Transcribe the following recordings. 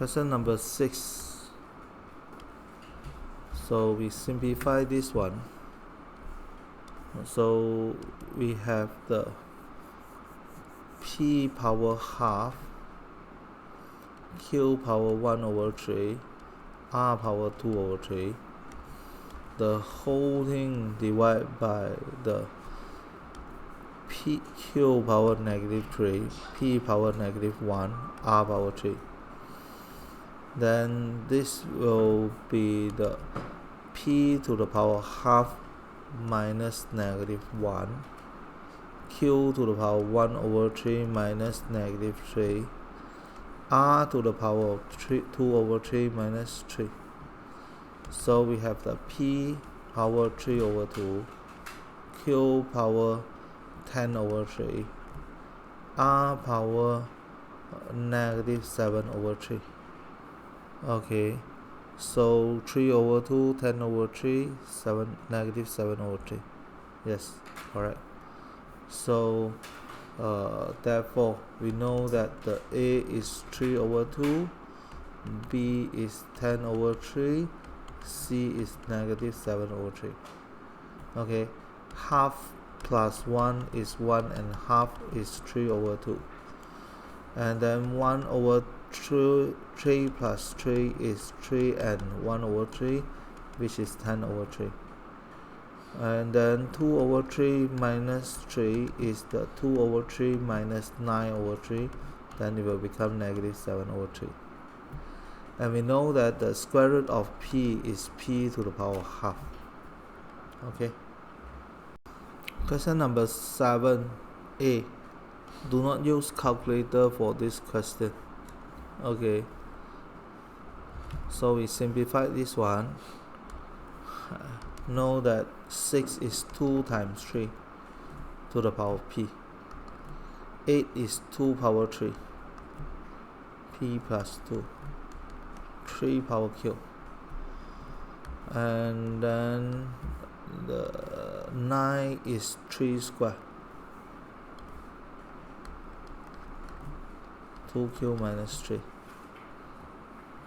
Question number 6. So we simplify this one. So we have the p power half, q power 1 over 3, r power 2 over 3. The whole thing divided by the q power negative 3, p power negative 1, r power 3. Then this will be the p to the power half minus negative 1, q to the power 1 over 3 minus negative 3, r to the power of 2 over 3 minus 3. So we have the p power 3 over 2, q power 10 over 3, r power negative 7 over 3. Okay, so 3 over 2, 10 over 3, negative 7 over 3. Yes, correct. So therefore we know that the A is 3 over 2, B is 10 over 3, C is negative 7 over 3. Okay, half plus 1 is 1 and half is 3 over 2. And then 1 over 3 plus 3 is 3 and 1 over 3, which is 10 over 3. And then 2 over 3 minus 3 is the 2 over 3 minus 9 over 3. Then it will become negative 7 over 3. And we know that the square root of p is p to the power half. Okay. Question number 7a. Do not use calculator for this question. Okay. So we simplify this one. Know that 6 is 2 times 3 to the power of p. 8 is 2 power 3. P plus 2. 3 power q. And then the 9 is 3 square. 2q minus 3.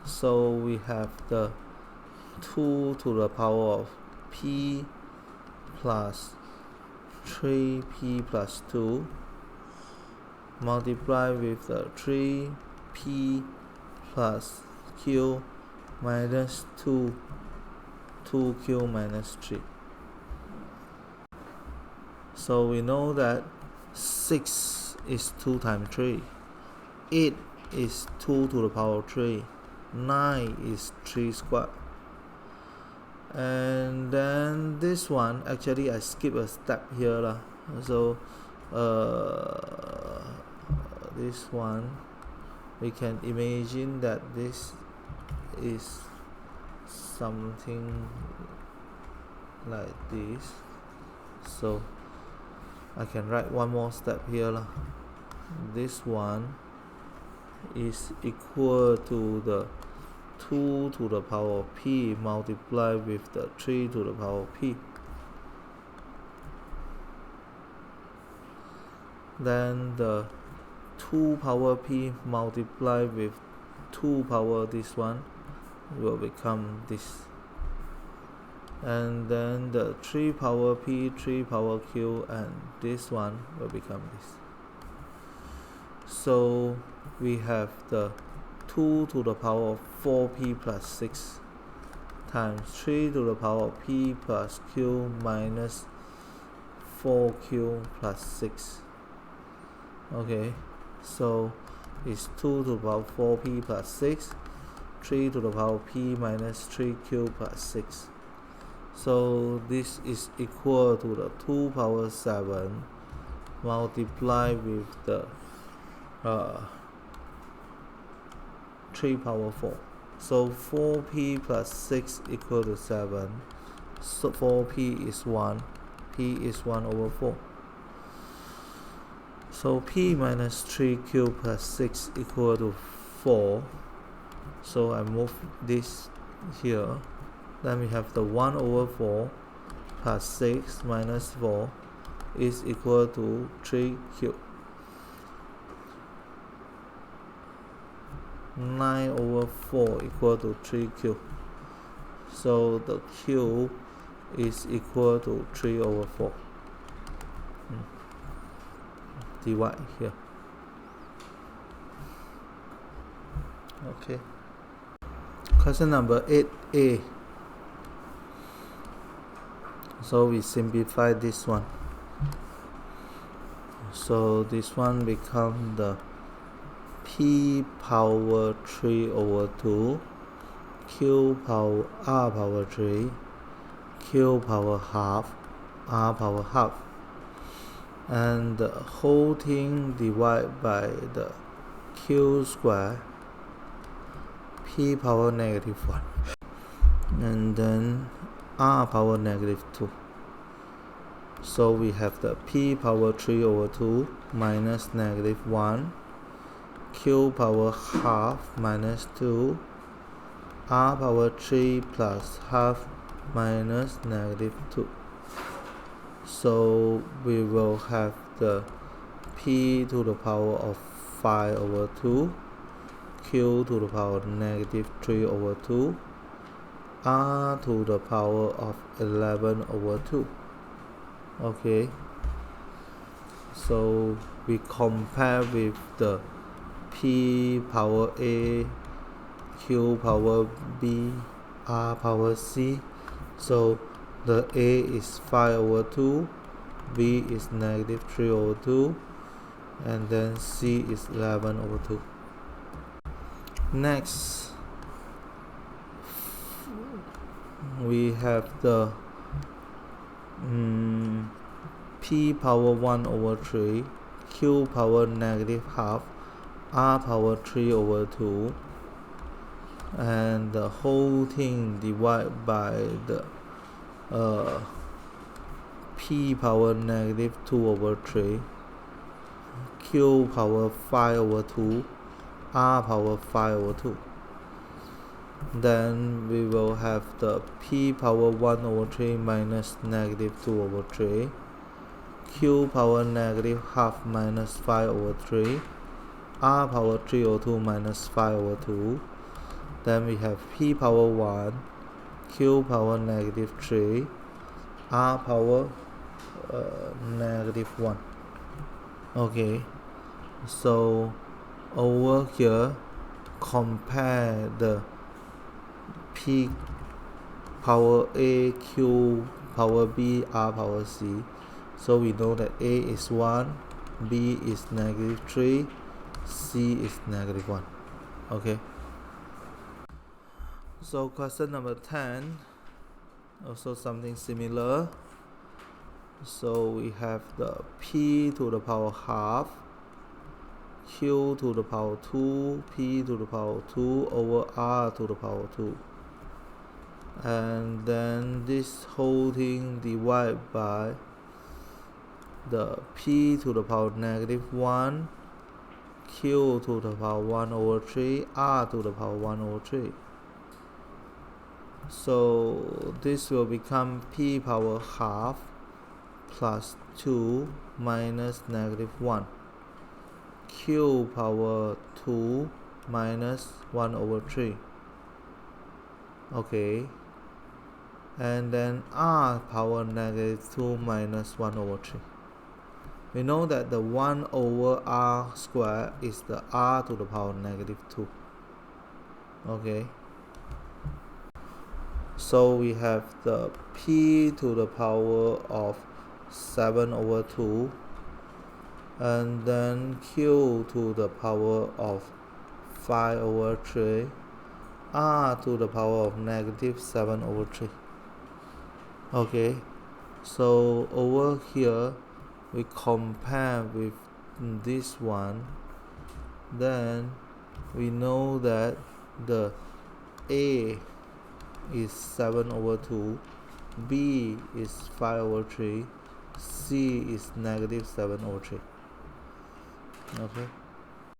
So we have the 2 to the power of p plus 3p plus 2 multiply with the 3p plus q minus 2q minus 3. So we know that 6 is 2 times 3, 8 is 2 to the power of 3, 9 is 3 squared. And then this one, actually I skip a step here lah. So this one, we can imagine that this is something like this. So I can write one more step here lah. This one is equal to the 2 to the power of p multiplied with the 3 to the power of p. Then the 2 power p multiplied with 2 power this one will become this. And then the 3 power p, 3 power q, and this one will become this. So we have the 2 to the power of 4p plus 6 times 3 to the power of p plus q minus 4q plus 6. Okay, so it's 2 to the power of 4p plus 6, 3 to the power of p minus 3q plus 6. So this is equal to the 2 power 7 multiplied with the 3 power 4. So 4p plus 6 equal to 7. So 4p is 1. P is 1 over 4. So p minus 3q plus 6 equal to 4. So I move this here. Then we have the 1 over 4 plus 6 minus 4 is equal to 3q. 9/4 equal to 3q. So the q is equal to 3/4. Divide here. Okay. Question number 8a. So we simplify this one. So this one become the p power 3/2 q power r power 3 q power half r power half, and the whole thing divided by the q square p power -1 and then r power -2. So we have the p power 3/2 minus -1, q power half minus 2, r power 3 plus half minus -2. So we will have the p to the power of 5/2, q to the power -3/2, r to the power of 11/2. Okay, so we compare with the p power a, q power b, r power c. So the a is 5/2, b is -3/2, and then c is 11/2. Next, we have the p power 1/3, q power -half, r power 3/2, and the whole thing divided by the p power -2/3, q power 5/2, r power 5/2. Then we will have the p power 1/3 minus -2/3, q power -half minus 5/3, r power 3/2 minus 5/2. Then we have p power 1, q power -3, r power -1. Okay, so over here compare the p power a, q power b, r power c. So we know that a is 1, b is -3, c is -1. Okay, so question number 10, also something similar. So we have the p to the power half, q to the power 2, p to the power 2 over r to the power 2. And then this whole thing divided by the p to the power -1, q to the power 1/3, r to the power 1/3. So this will become p power half plus 2 minus -1, q power 2 minus 1/3. Okay, and then r power -2 minus 1/3. We know that the 1/r square is the r to the power -2. Okay, so we have the p to the power of 7/2, and then q to the power of 5/3, r to the power of -7/3. Okay, so over here we compare with this one, then we know that the a is 7/2, b is 5/3, c is -7/3. Okay.